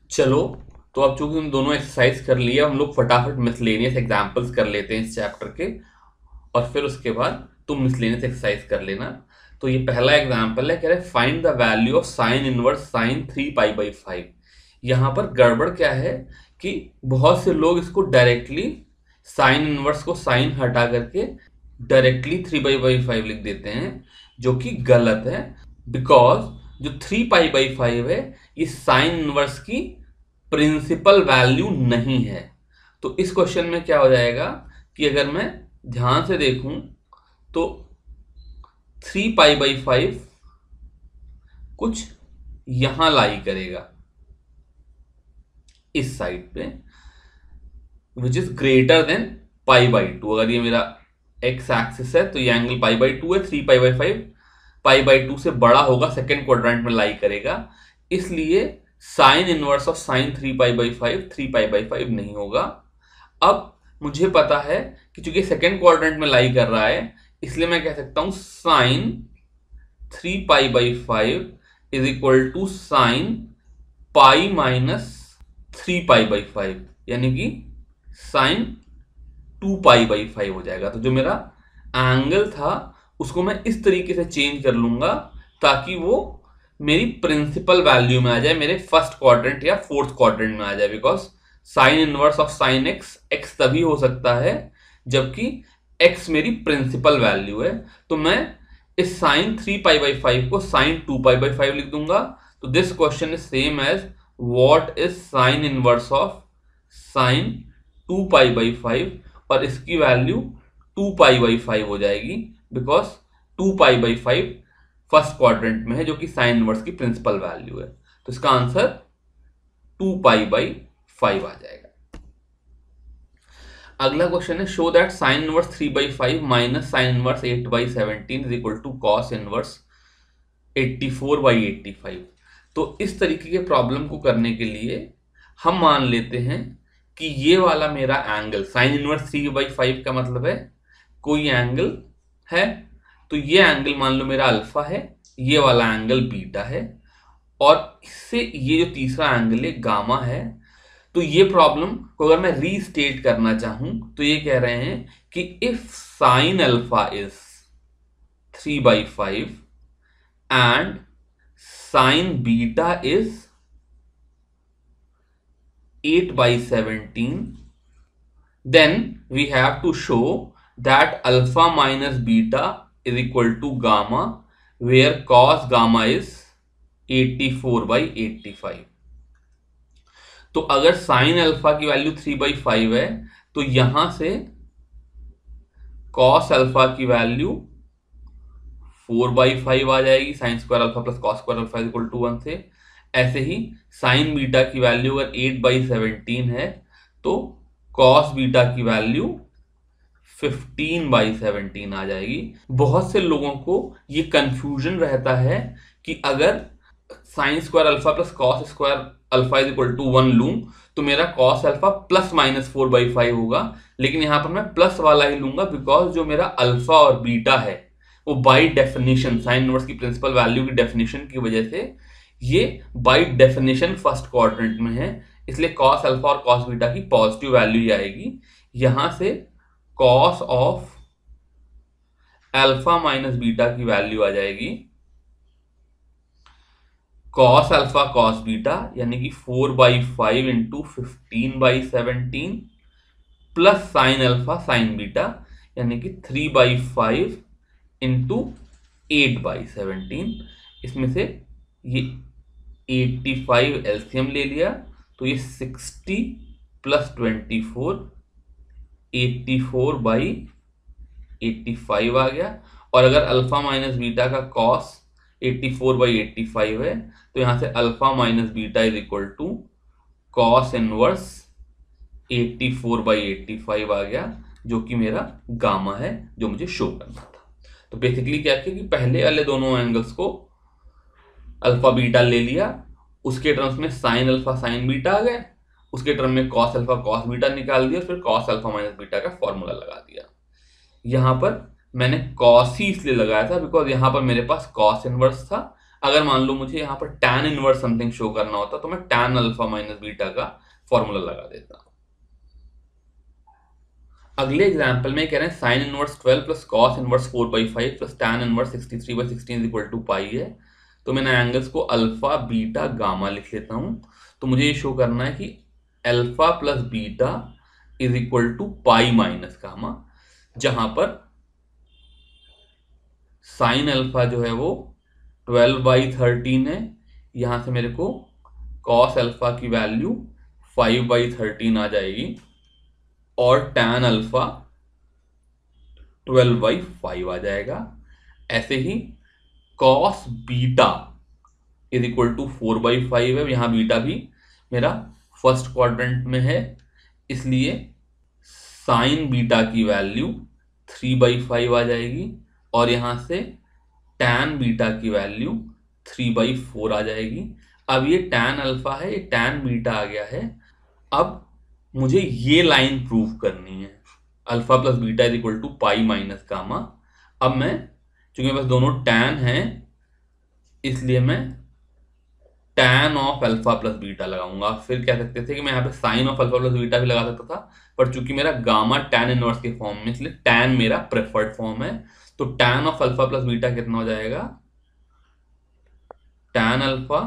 चलो, तो अब चूंकि हम दोनों एक्सरसाइज कर लिए, हम लोग फटाफट मिसलेनियस एग्जांपल्स कर लेते हैं इस चैप्टर के, और फिर उसके बाद तुम मिसलेनियस एक्सरसाइज कर लेना। तो ये पहला एग्जांपल है, कह रहे find the value of sine inverse sine 3π/5। यहाँ पर गड़बड़ क्या है कि बहुत से लोग इसको डायरेक्टली साइन इनवर्स को साइन हटा करके डायरेक्टली 3π/5 लिख देते हैं, जो कि गलत है। बिकॉज जो 3π/5 है ये साइन इनवर्स की प्रिंसिपल वैल्यू नहीं है। तो इस क्वेश्चन में क्या हो जाएगा कि अगर मैं ध्यान से देखूं तो 3π/5 कुछ यहां लाई करेगा इस साइड पे, विच इज ग्रेटर देन π/2। अगर ये मेरा एक्स एक्सिस है तो ये एंगल π/2 है, 3π/5 π/2 से बड़ा होगा, सेकेंड क्वाड्रेंट में लाई करेगा, इसलिए साइन इनवर्स ऑफ साइन 3π/5 3π/5 नहीं होगा। अब मुझे पता है कि चूंकि सेकेंड क्वाड्रेंट में लाई कर रहा है, इसलिए मैं कह सकता हूं sine 3π/5 is equal to sine pi minus 3π/5, यानी कि साइन 2π/5 हो जाएगा। तो जो मेरा एंगल था उसको मैं इस तरीके से चेंज कर लूंगा ताकि वो मेरी प्रिंसिपल वैल्यू में आ जाए, मेरे फर्स्ट क्वाड्रेंट या फोर्थ क्वाड्रेंट में आ जाए। Because sign inverse of sine x तभी हो सकता है जबकि एक्स मेरी प्रिंसिपल वैल्यू है। तो मैं इस साइन 3π/5 को साइन 2π/5 लिख दूंगा। तो this question is same as what is sine inverse of sine 2π/5, और इसकी वैल्यू 2π/5 हो जाएगी, बिकॉज 2π/5 फर्स्ट क्वाड्रेंट में है, जो कि साइन इनवर्स की प्रिंसिपल वैल्यू है। तो इसका आंसर 2π/5 आ जाएगा। अगला क्वेश्चन है, show that sine inverse 3/5 minus sine inverse 8/17 is equal to cos inverse 84/85। तो इस तरीके के प्रॉब्लम को करने के लिए हम मान लेते हैं कि ये वाला मेरा एंगल साइन इनवर्स 3/5 का मतलब है कोई एंगल है, तो ये एंगल मान लो मेरा अल्फा है, ये वाला एंगल बीटा है, और इससे ये जो तीसरा एंगल है गामा है। तो ये प्रॉब्लम को अगर मैं रीस्टेट करना चाहूं तो ये कह रहे हैं कि if sine alpha is 3/5 and sign beta is 8/17, then we have to show that alpha minus beta is equal to gamma, where cos gamma is 84/85। तो अगर साइन अल्फा की वैल्यू 3/5 है तो यहां से कॉस अल्फा की वैल्यू 4/5 आ जाएगी, sine square alpha plus cos square alpha equal to 1 से। ऐसे ही साइन बीटा की वैल्यू अगर 8/17 है तो कॉस बीटा की वैल्यू 15/17 आ जाएगी। बहुत से लोगों को ये कंफ्यूजन रहता है कि अगर sine square alpha plus cos square alpha is equal to 1 लूं तो मेरा कॉस अल्फा प्लस माइनस 4/5 होगा, लेकिन यहां पर मैं प्लस वाला ही लूंगा बिकॉज जो मेरा अल्फा और बीटा है वो बाय डेफिनेशन साइन इनवर्स की प्रिंसिपल वैल्यू की डेफिनेशन की वजह से ये बाय डेफिनेशन फर्स्ट क्वाड्रेंट में है, इसलिए कॉस अल्फा और कॉस बीटा की पॉजिटिव वैल्यू ही आएगी। यहां से cos of alpha minus beta की वैल्यू आ जाएगी कॉस अल्फा कॉस बीटा, यानी कि 4/5 into 15/17 plus sine alpha sign beta, यानी कि 3/5 इंटू 8/17। इसमें से ये 85 एलसीएम ले लिया तो ये 60 प्लस 24 84/85 आ गया। और अगर अल्फा माइनस बीटा का कॉस 84/85 है तो यहां से alpha minus beta is equal to cos inverse 84/85 आ गया, जो कि मेरा गामा है जो मुझे शो करना था। तो बेसिकली क्या किया कि पहले वाले दोनों एंगल्स को अल्फा बीटा ले लिया, उसके टर्म्स में साइन अल्फा साइन बीटा आ गए, उसके टर्म में कॉस अल्फा कॉस बीटा निकाल दिया, फिर कॉस अल्फा माइनस बीटा का फॉर्मूला लगा दिया। यहां पर मैंने कॉस ही इसलिए लगाया था बिकॉज यहां पर मेरे पास कॉस इनवर्स था, अगर मान लो मुझे यहाँ पर tan इनवर्स समथिंग शो करना होता तो मैं tan अल्फा माइनस बीटा का फॉर्मूला लगा देता। अगले एग्जाम्पल में कह रहे हैं sine inverse 12 plus cos inverse 4/5 plus tan inverse 63/16 equal to pi है। तो मैंने एंगल्स को अल्फा बीटा गामा लिख लेता हूं। तो मुझे ये शो करना है कि alpha plus beta is equal to pi minus gamma, जहां पर साइन अल्फा जो है वो 12/13 है। यहां से मेरे को कॉस अल्फा की वैल्यू 5/13 आ जाएगी और tan अल्फा 12/5 आ जाएगा। ऐसे ही cos beta is equal to 4/5 है। यहां बीटा भी मेरा फर्स्ट क्वाड्रेंट में है, इसलिए साइन बीटा की वैल्यू 3/5 आ जाएगी और यहां से tan बीटा की वैल्यू 3/4 आ जाएगी। अब ये tan अल्फा है, ये tan बीटा आ गया है। अब मुझे ये लाइन प्रूव करनी है, alpha plus beta is equal to pi minus gamma. अब मैं, चूंकि बस दोनों tan हैं, इसलिए मैं tan of alpha plus beta लगाऊंगा। फिर कह सकते थे कि मैं यहाँ पे sine of alpha plus beta भी लगा सकता था, पर चूंकि मेरा गामा tan इनवर्स के फॉर्म में, इसलिए tan मेरा प्रेफर्ड फॉर्म है। तो tan of alpha plus beta कितना हो जाएगा, tan alpha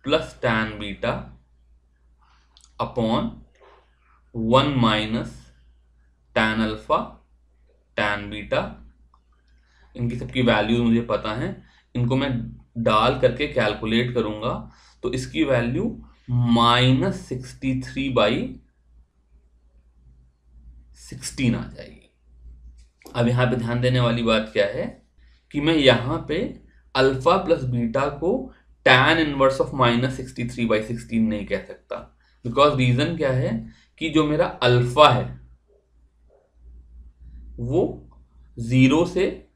plus tan beta upon 1 minus tan alpha tan beta. इनकी सबकी वैल्यूज मुझे पता है, इनको मैं डाल करके कैलकुलेट करूंगा तो इसकी वैल्यू -63/16 आ जाएगी। अब यहां पे ध्यान देने वाली बात क्या है कि मैं यहां पे अल्फा प्लस बीटा को tan इनवर्स ऑफ -63/16 नहीं कह सकता, बिकॉज रीजन क्या है कि जो मेरा अल्फा है वो 0 से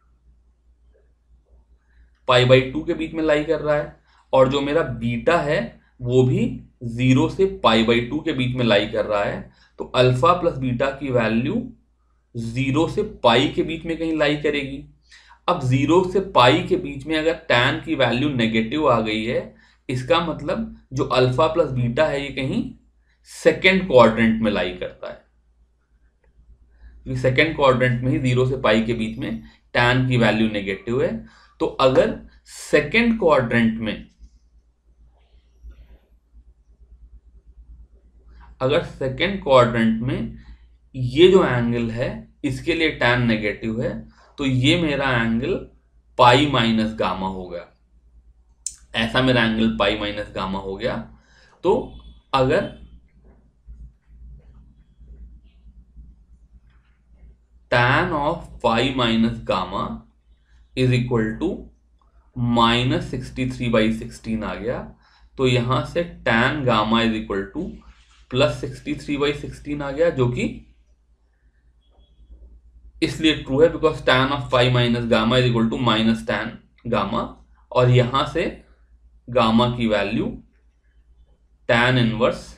π/2 के बीच में लाई कर रहा है और जो मेरा बीटा है वो भी 0 से π/2 के बीच में लाई कर रहा है। तो अल्फा प्लस बीटा की वैल्यू 0 से पाई के बीच में कहीं लाई करेगी। अब 0 से पाई के बीच में अगर tan की वैल्यू नेगेटिव आ गई है, इसका मतलब जो अल्फा प्लस बीटा है ये कहीं सेकेंड क्वाड्रेंट में लाई करता है। सेकेंड क्वाड्रेंट में ही 0 से पाई के बीच में tan की वैल्यू नेगेटिव है। तो अगर सेकेंड क्वाड्रेंट में ये जो एंगल है इसके लिए tan नेगेटिव है, तो ये मेरा एंगल पाई माइनस गामा हो गया। ऐसा मेरा एंगल पाई माइनस गामा हो गया। तो अगर tan of pi minus gamma is equal to -63/16 आ गया, तो यहां से tan gamma is equal to +63/16 आ गया, जो कि इसलिए ट्रू है because tan of pi minus gamma is equal to minus tan gamma, और यहां से गामा की वैल्यू tan इनवर्स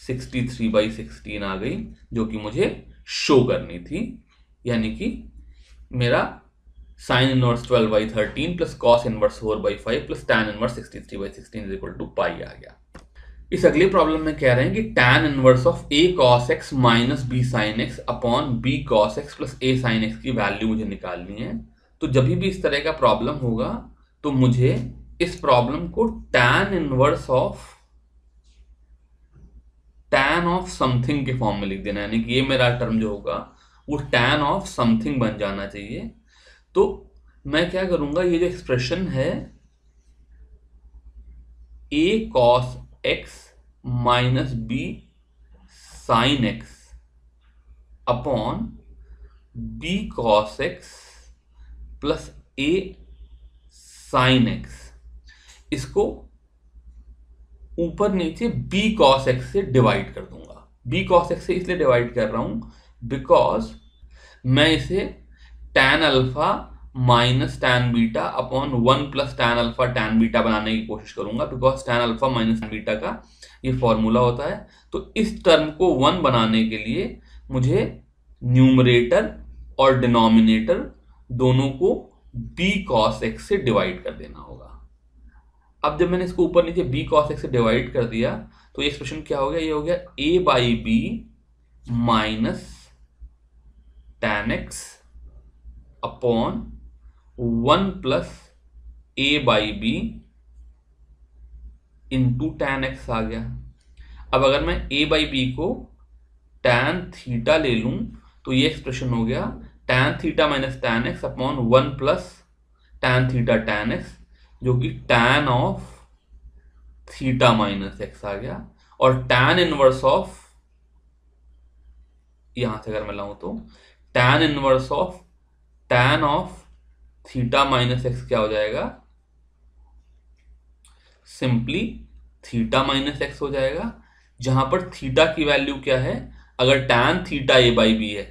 63/16 आ गई, जो कि मुझे शो करनी थी। यानी कि मेरा sine inverse 12/13 plus cos inverse 4/5 plus tan inverse 63/16 is equal to pi आ गया। इस अगले प्रॉब्लम में कह रहे हैं कि tan inverse of a cos x minus b sin x upon b cos x plus a sin x की वैल्यू मुझे निकालनी है। तो जब भी इस तरह का प्रॉब्लम होगा तो मुझे इस प्रॉब्लम को tan इनवर्स ऑफ समथिंग के फॉर्म में लिख देना, यानी कि ये मेरा टर्म जो होगा वो tan ऑफ समथिंग बन जाना चाहिए। तो मैं क्या करूंगा, ये जो एक्सप्रेशन है a cos x minus b sin x upon b cos x plus a sin x, इसको ऊपर नीचे b cos x से डिवाइड कर दूंगा। b cos x से इसलिए डिवाइड कर रहा हूं बिकॉज मैं इसे tan alpha minus tan beta upon 1 plus tan alpha tan beta बनाने की कोशिश करूंगा, because tan alpha minus tan beta का ये फॉर्मूला होता है। तो इस टर्म को 1 बनाने के लिए मुझे न्यूमरेटर और डिनोमिनेटर दोनों को b cos x से डिवाइड कर देना होगा। अब जब मैंने इसको ऊपर नीचे b cos x से डिवाइड कर दिया तो ये एक्सप्रेशन क्या हो गया, ये हो गया a by b minus tan x upon 1 plus a by b into tan x आ गया। अब अगर मैं a बाई बी को tan थीटा ले लूं तो ये एक्सप्रेशन हो गया tan theta minus tan x upon 1 plus tan theta tan x, जो कि tan of theta minus x आ गया। और tan इनवर्स ऑफ, यहां से अगर मैं लाऊं तो tan inverse of tan of theta minus x क्या हो जाएगा, सिंपली थीटा माइनस x हो जाएगा, जहां पर थीटा की वैल्यू क्या है, अगर tan theta a by b है,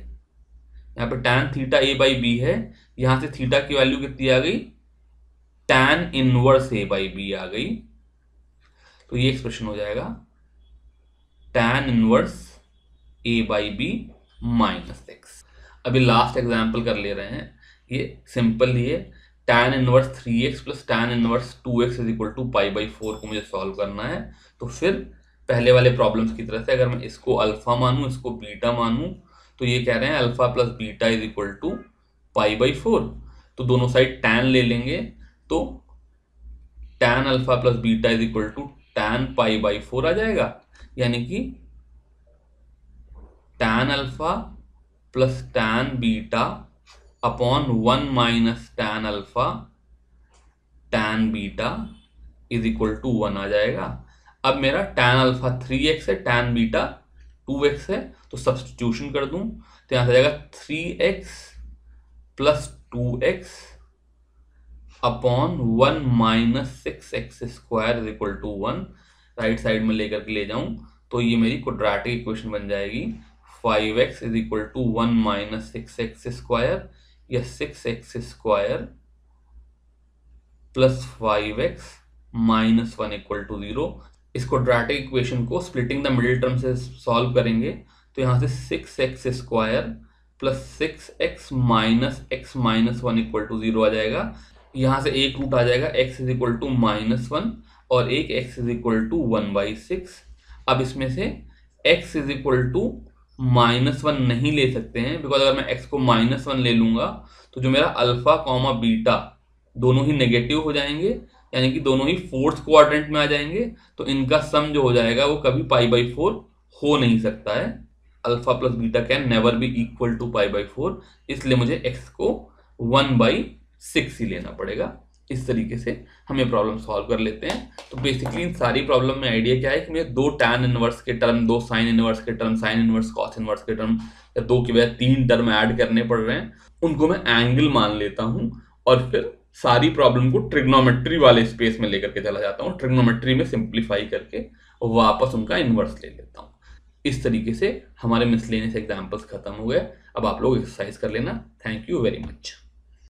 यहाँ पर tan theta a by b है, यहां से थीटा की वैल्यू कितनी आ गई, tan inverse a by b आ गई। तो ये एक्सप्रेशन हो जाएगा tan inverse a by b minus x. अभी लास्ट एग्जाम्पल कर ले रहे हैं, ये सिंपल ही है। tan inverse 3x plus tan inverse 2x is equal to pi by 4 को मुझे सॉल्व करना है। तो फिर पहले वाले प्रॉब्लम्स की तरह से अगर मैं इसको अल्फा मानूं, इसको बीटा मानूं, तो ये कह रहे हैं alpha plus beta is equal to pi by 4। तो दोनों साइड tan ले लेंगे, तो tan alpha plus beta is equal to tan pi by 4 आ जाएगा, यानी कि tan alpha plus tan beta upon 1 minus tan alpha tan beta is equal to 1 आ जाएगा। अब मेरा tan अल्फा 3x है, tan बीटा 2x है, तो सब्स्टिट्यूशन कर दूं तो यहां से आ जाएगा 3x plus 2x upon 1 minus 6x square is equal to 1। Right side में लेकर के ले जाऊं तो ये मेरी क्वाड्रेटिक इक्वेशन बन जाएगी 5x is equal to 1 minus 6x square या 6x square plus 5x minus 1 equal to 0। इस क्वाड्रेटिक इक्वेशन को स्प्लिटिंग द मिडिल टर्म से सॉल्व करेंगे तो यहाँ से 6x square plus 6x minus x minus 1 equal to 0 आ जाएगा। यहाँ से एक रूट आ जाएगा x is equal to minus 1 और एक x इज इक्वल टू 1/6। अब इसमें से x is equal to minus 1 नहीं ले सकते हैं, बिकॉज अगर मैं x को माइनस 1 ले लूंगा तो जो मेरा अल्फा कॉमा बीटा दोनों ही नेगेटिव हो जाएंगे, यानी कि दोनों ही फोर्थ क्वाड्रेंट में आ जाएंगे, तो इनका सम जो हो जाएगा वो कभी पाई बाई 4 हो नहीं सकता है। Alpha plus beta can never be equal to pi by 4, इसलिए मुझे x को 1/6 ही लेना पड़ेगा। इस तरीके से हम ये प्रॉब्लम सॉल्व कर लेते हैं। तो बेसिकली इन सारी प्रॉब्लम में आइडिया क्या है कि मुझे दो tan इनवर्स के टर्म, दो साइन इनवर्स के term, sine inverse cos inverse के टर्म, या दो के बजाय 3 टर्म ऐड करने पड़ रहे हैं, उनको मैं एंगल मान लेता हूं और फिर सारी प्रॉब्लम को ट्रिग्नोमेट्री वाले स्पेस में लेकर के चला जाता हूँ, ट्रिग्नोमेट्री में सिंप्लीफाई करके वापस उनका इनवर्स ले लेता हूँ। इस तरीके से हमारे मिसलेनियस एग्जाम्पल्स खत्म हो गए। अब आप लोग एक्सरसाइज कर लेना। Thank you very much.